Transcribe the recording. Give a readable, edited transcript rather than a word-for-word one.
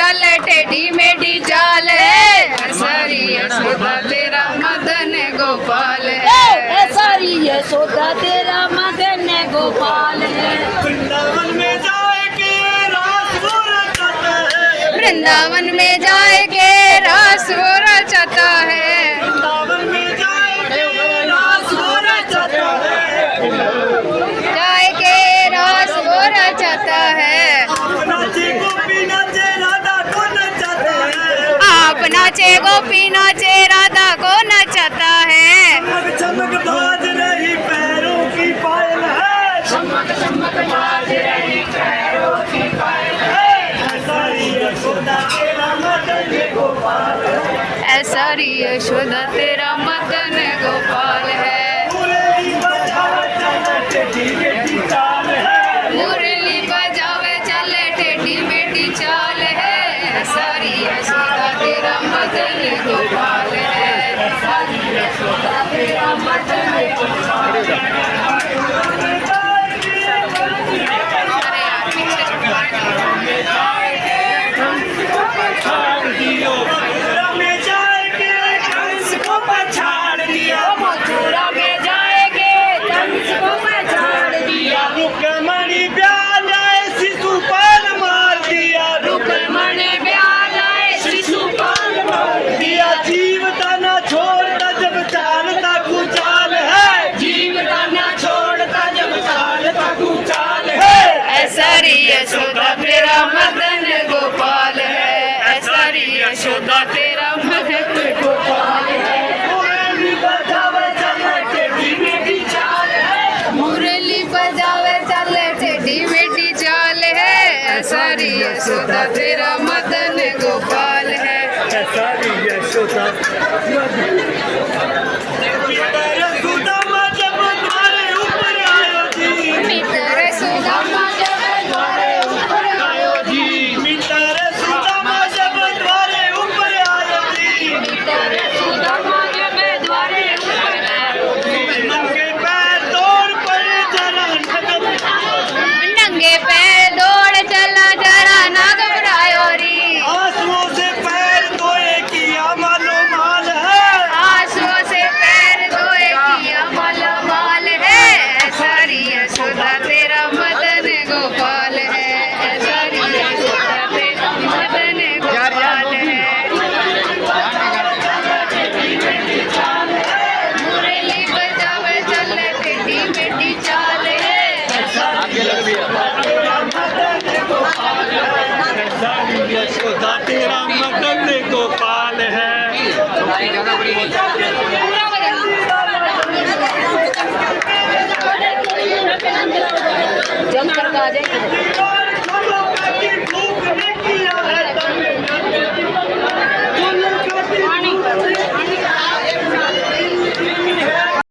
चले टेढ़ी मेढ़ी चाल है, सारी यशोदा तेरा मदन गोपाल है, सारी यशोदा तेरा मदन गोपाल है। वृंदावन में जाएंगे रास वो रचाता है, वृंदावन में जाएंगे रास वो रचाता है, वृंदावन में जाएंगे रास वो रचाता है, जाएंगे रास वो रचाता है। नाचे गोपी नाचे राधा को नचाता है, आप नाचे गोपी नाचे राधा को नचाता है, चमक चमक बाज रही पैरों की पायल है, चमक चमक बाज रही पैरों की पायल है, सारी यशोदा तेरा मदन गोपाल है, ऐसा री यशोदा तेरा मदन गोपाल है। मुरली बजावे चले टेढ़ी मेढ़ी चाल है, मुरली बजावे चले टेढ़ी मेढ़ी चाल है, सारी यशोदा तेरा मदन गोपाल है, सारी यशोदा तेरा मदन गोपाल है। अरे यार, पीछे से मथुरा में जाएंगे कंस को पछाड़ दिया, मथुरा में जाएंगे कंस को पछाड़ दिया, रुक्मणी ब्याह लाए शिशुपाल मार दिया, रुक्मणी ब्याह लाए शिशुपाल मार दिया जीव दाना छोड़ता जब चालता कुचाल है, जीव दाना छोड़ता जब चालता कुचाल है, ऐसा री यशोदा तेरा मदन गोपाल है, ऐसा री यशोदा तेरा मदन गोपाल है। मुरली बजावे चले टेढ़ी मेढ़ी चाल है, मुरली बजावे चले टेढ़ी मेढ़ी चाल है, ऐसा री यशोदा तेरा मदन गोपाल है। सारी यशोदा सुदामा जब तुम्हारे ऊपर आयो जी, मित्र सुदामा जब द्वारे ऊपर आयो जी, मित्र सुदामा जब तुम्हारे ऊपर आयो जी, मित्र सुदामा जब द्वारे ऊपर आयो जी, नंगे पैर दौड़ पड़े जरा नगम, नंगे पैर दौड़ चला जरा ना घबरायो री, आंसुओं से पैर धोए किया मालो माल है, आंसुओं से पैर धोए किया मालामाल है, ऐसा री यशोदा तेरा मदन गोपाल है, ऐसा री यशोदा तेरा मदन गोपाल है। मुरली बजावे चले टेढ़ी मेढ़ी चाल है, सारी यशोदा तेरा मदन गोपाल है। जम कर आ जाएंगे।